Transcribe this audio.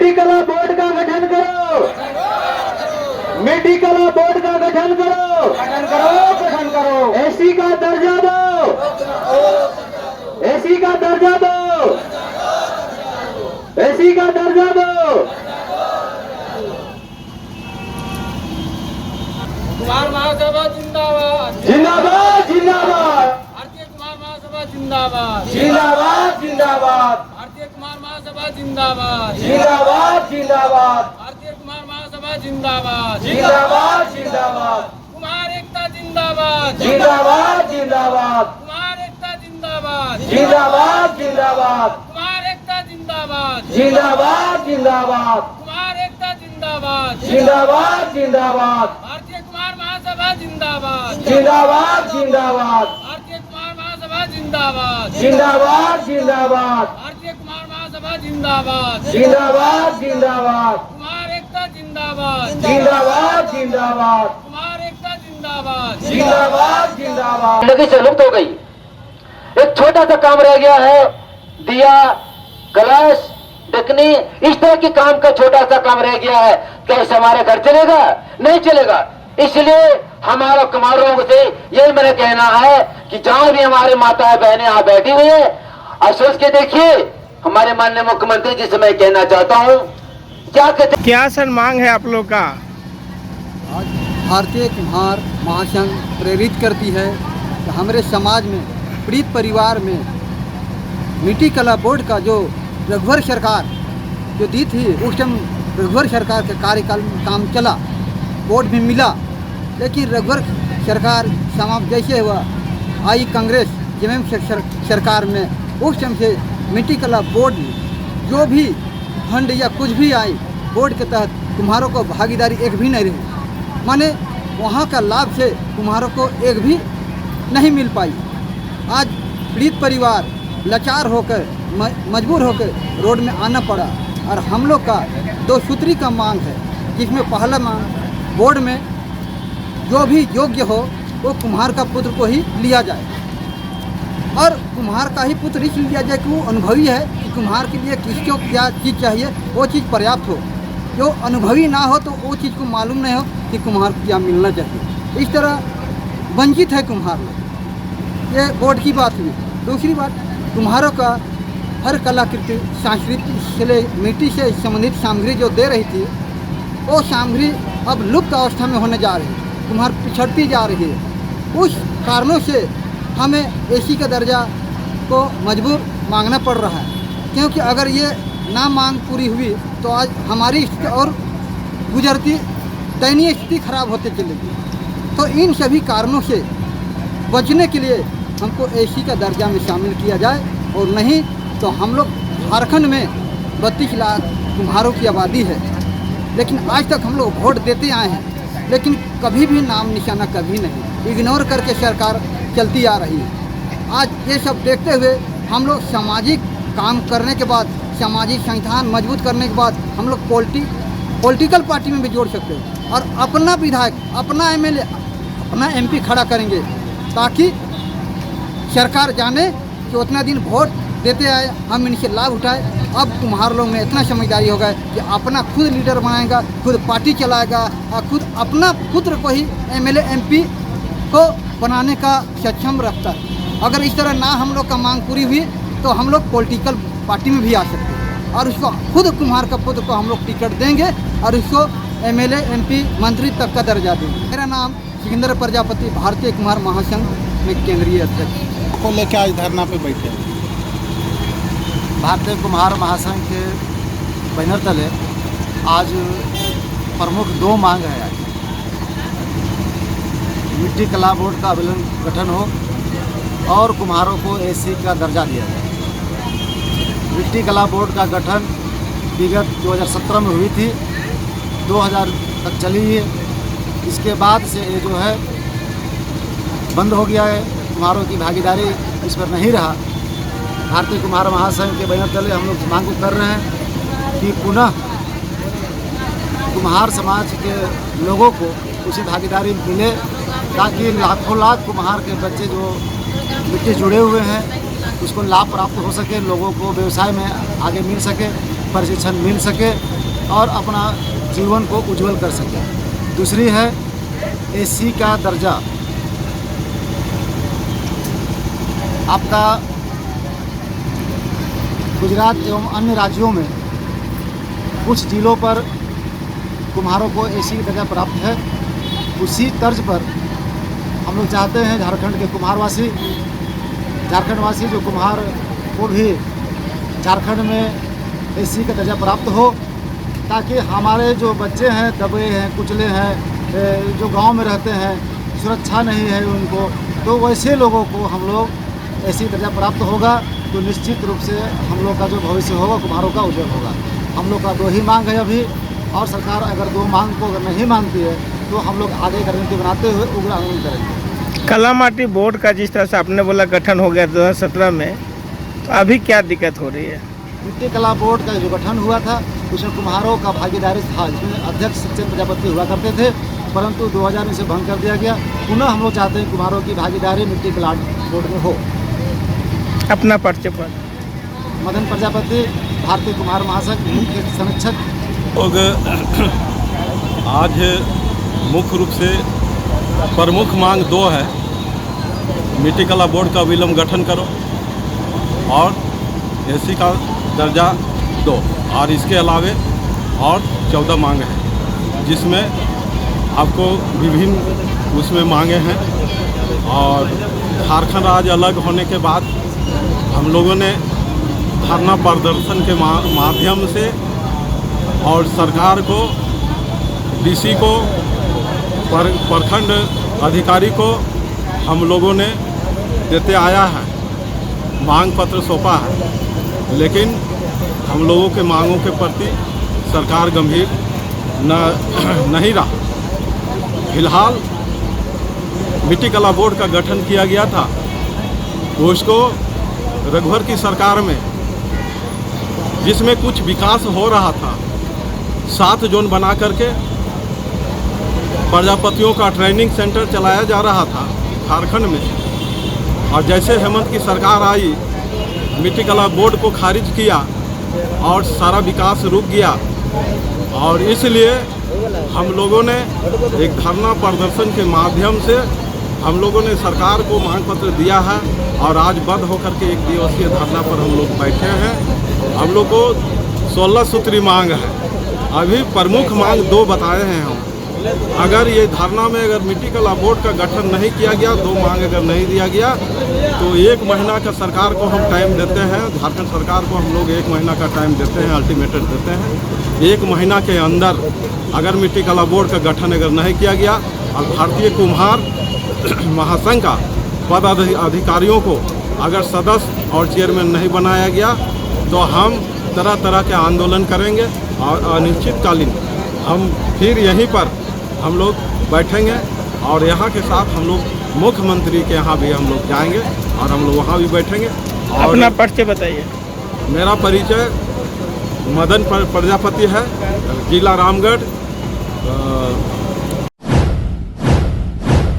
मिट्टी कला बोर्ड का गठन करो, मिट्टी कला बोर्ड का गठन करो, गठन करो, गठन करो। एसी का दर्जा दो, एसी का दर्जा दो, एसी का दर्जा दो। कुमार महासभा जिंदाबाद, जिंदाबाद जिंदाबाद, भारतीय कुमार महासभा जिंदाबाद, जिंदाबाद जिंदाबाद, भारतीय कुमार महासभा जिंदाबाद, जिंदाबाद जिंदाबाद, भारतीय कुमार महासभा जिंदाबाद, जिंदाबाद जिंदाबाद, कुमार एकता जिंदाबाद, जिंदाबाद जिंदाबाद, कुमार एकता जिंदाबाद, जिंदाबाद जिंदाबाद, कुमार एकता जिंदाबाद, जिंदाबाद जिंदाबाद, कुमार एकता जिंदाबाद, जिंदाबाद जिंदाबाद, भारतीय कुमार महासभा जिंदाबाद, जिंदाबाद जिंदाबाद, भारतीय कुमार महासभा जिंदाबाद, जिंदाबाद जिंदाबाद, भारतीय कुमार महासभा जिंदाबाद, जिंदाबाद जिंदाबाद, कुमार एकता जिंदाबाद, जिंदाबाद जिंदाबाद, कुमार एकता जिंदाबाद, जिंदाबाद जिंदाबाद। जिंदगी से लुप्त हो गई। एक छोटा सा काम रह गया है, दिया, कलश, डकनी, इस तरह के काम का छोटा सा काम रह गया है। क्या इससे हमारे घर चलेगा? नहीं चलेगा। इसलिए हमारा कुमारों से यही मेरा कहना है कि जहां भी हमारे माताएं बहनें यहाँ बैठी हुई है, और सोच के देखिए हमारे माननीय मुख्यमंत्री जी से मैं कहना चाहता हूँ, क्या कहते, क्या सर मांग है आप लोग का? आज भारतीय कुम्हार महासंघ प्रेरित करती है कि हमारे समाज में पीड़ित परिवार में मिट्टी कला बोर्ड का जो रघुवर सरकार जो दी थी, उस टाइम रघुवर सरकार के कार्यकाल में काम चला, बोर्ड भी मिला। लेकिन रघुवर सरकार समाप्त जैसे हुआ, आई कांग्रेस जेएमएम सरकार में, उस टाइम से मिट्टी कला बोर्ड में जो भी फंड या कुछ भी आई बोर्ड के तहत कुम्हारों को भागीदारी एक भी नहीं रही। माने वहाँ का लाभ से कुम्हारों को एक भी नहीं मिल पाई। आज पीड़ित परिवार लाचार होकर मजबूर होकर रोड में आना पड़ा। और हम लोग का 2 सूत्री का मांग है, जिसमें पहला मांग बोर्ड में जो भी योग्य हो वो कुम्हार का पुत्र को ही लिया जाए, और कुम्हार का ही पुत्र इसलिए लिया जाए कि वो अनुभवी है कि कुम्हार के लिए किसको क्या चीज़ चाहिए, वो चीज़ पर्याप्त हो। जो अनुभवी ना हो तो वो चीज़ को मालूम नहीं हो कि कुम्हार को क्या मिलना चाहिए। इस तरह वंचित है कुम्हार लोग। ये बोर्ड की बात हुई। दूसरी बात, कुम्हारों का हर कलाकृति सांस्कृतिक से मिट्टी से संबंधित सामग्री जो दे रही थी, वो सामग्री अब लुप्त अवस्था में होने जा रही है, कुम्हार पिछड़ती जा रही है। उस कारणों से हमें एसी का दर्जा को मजबूर मांगना पड़ रहा है, क्योंकि अगर ये ना मांग पूरी हुई तो आज हमारी स्थिति और गुजरती दयनीय स्थिति खराब होते चलेगी। तो इन सभी कारणों से बचने के लिए हमको एसी का दर्जा में शामिल किया जाए, और नहीं तो हम लोग झारखंड में 32 लाख कुम्हारों की आबादी है, लेकिन आज तक हम लोग वोट देते आए हैं, लेकिन कभी भी नाम निशाना कभी नहीं, इग्नोर करके सरकार चलती आ रही है। आज ये सब देखते हुए हम लोग सामाजिक काम करने के बाद, सामाजिक संगठन मजबूत करने के बाद हम लोग पॉलिटिकल पार्टी में भी जोड़ सकते हैं, और अपना विधायक, अपना एमएलए, अपना एमपी खड़ा करेंगे, ताकि सरकार जाने कि उतना दिन वोट देते आए, हम इनसे लाभ उठाए। अब कुम्हार लोग में इतना समझदारी हो गया कि अपना खुद लीडर बनाएगा, खुद पार्टी चलाएगा, और खुद अपना पुत्र को ही एमएलए एमपी को बनाने का सक्षम रखता है। अगर इस तरह ना हम लोग का मांग पूरी हुई तो हम लोग पॉलिटिकल पार्टी में भी आ सकते हैं, और उसको खुद कुम्हार का पुत्र को हम लोग टिकट देंगे और उसको एमएलए एमपी मंत्री तक का दर्जा देंगे। मेरा नाम सिकंदर प्रजापति, भारतीय कुम्हार महासंघ में केंद्रीय अध्यक्ष को लेकर आज धरना पे बैठे। भारतीय कुम्हार महासंघ के बैनर तले आज प्रमुख 2 मांग है। आज मिट्टी कला बोर्ड का अभिलन गठन हो और कुम्हारों को एसी का दर्जा दिया जाए। मिट्टी कला बोर्ड का गठन विगत 2017 में हुई थी, 2000 तक चली है। इसके बाद से ये जो है बंद हो गया है, कुम्हारों की भागीदारी इस पर नहीं रहा। भारतीय कुम्हार महासंघ के बैनर तले हम लोग मांग कर रहे हैं कि पुनः कुम्हार समाज के लोगों को उसी भागीदारी मिले, ताकि लाखों लाख कुम्हार के बच्चे जो मिट्टी जुड़े हुए हैं उसको लाभ प्राप्त हो सके, लोगों को व्यवसाय में आगे मिल सके। प्रशिक्षण मिल सके और अपना जीवन को उज्जवल कर सके। दूसरी है एसी का दर्जा। आपका गुजरात एवं अन्य राज्यों में कुछ जिलों पर कुम्हारों को एसी का दर्जा प्राप्त है। उसी तर्ज पर हम लोग चाहते हैं झारखंड के झारखंडवासी जो कुम्हार को भी झारखंड में एसी का दर्जा प्राप्त हो, ताकि हमारे जो बच्चे हैं, दबे हैं, कुचले हैं, जो गांव में रहते हैं, सुरक्षा नहीं है उनको, तो वैसे लोगों को हम लोग एसी दर्जा प्राप्त होगा तो निश्चित रूप से हम लोग का जो भविष्य होगा कुम्हारों का उज्जवल होगा। हम लोग का 2 ही मांग है अभी, और सरकार अगर 2 मांग को अगर नहीं मानती है तो हम लोग आगे रणनीति बनाते हुए उग्र आंदोलन करेंगे। कला माटी बोर्ड का जिस तरह से आपने बोला गठन हो गया 2017 में, तो अभी क्या दिक्कत हो रही है? मिट्टी कला बोर्ड का जो गठन हुआ था उसमें कुम्हारों का भागीदारी था, जिसमें अध्यक्ष सचिन प्रजापति हुआ करते थे, परंतु 2000 में इसे भंग कर दिया गया। पुनः हम लोग चाहते हैं कुम्हारों की भागीदारी मिट्टी कला बोर्ड में हो। अपना परिचय पर। मदन प्रजापति, भारतीय कुम्हार महासंघ मुख्य संरक्षक। लोग आज मुख्य रूप से प्रमुख मांग 2 है, मिट्टी कला बोर्ड का विलम्ब गठन करो और एसी का दर्जा दो, और इसके अलावे और 14 मांग है, जिसमें आपको विभिन्न उसमें मांगे हैं। और झारखंड राज्य अलग होने के बाद हम लोगों ने धरना प्रदर्शन के माध्यम से और सरकार को, डीसी को, प्रखंड अधिकारी को हम लोगों ने देते आया है, मांग पत्र सौंपा है, लेकिन हम लोगों के मांगों के प्रति सरकार गंभीर नहीं रहा। फिलहाल मिट्टी कला बोर्ड का गठन किया गया था, उसको रघुवर की सरकार में, जिसमें कुछ विकास हो रहा था, 7 जोन बना करके प्रजापतियों का ट्रेनिंग सेंटर चलाया जा रहा था झारखंड में। और जैसे हेमंत की सरकार आई, मिट्टी कला बोर्ड को खारिज किया और सारा विकास रुक गया। और इसलिए हम लोगों ने एक धरना प्रदर्शन के माध्यम से हम लोगों ने सरकार को मांग पत्र दिया है, और आज बंद होकर के 1 दिवसीय धरना पर हम लोग बैठे हैं। हम लोग को 16 सूत्री मांग है, अभी प्रमुख मांग 2 बताए हैं हम। अगर ये धरना में अगर मिट्टी कला बोर्ड का गठन नहीं किया गया, 2 मांग अगर नहीं दिया गया, तो 1 महीना का सरकार को हम टाइम देते हैं, झारखंड सरकार को हम लोग 1 महीना का टाइम देते हैं, अल्टीमेटम देते हैं। 1 महीना के अंदर अगर मिट्टी कला बोर्ड का गठन अगर नहीं किया गया और भारतीय कुम्हार महासंघ का पद अधिकारियों को अगर सदस्य और चेयरमैन नहीं बनाया गया, तो हम तरह तरह के आंदोलन करेंगे और अनिश्चितकालीन हम फिर यहीं पर हम लोग बैठेंगे। और यहाँ के साथ हम लोग मुख्यमंत्री के यहाँ भी हम लोग जाएंगे और हम लोग वहाँ भी बैठेंगे। और अपना परिचय बताइए। मेरा परिचय मदन प्रजापति है, जिला रामगढ़,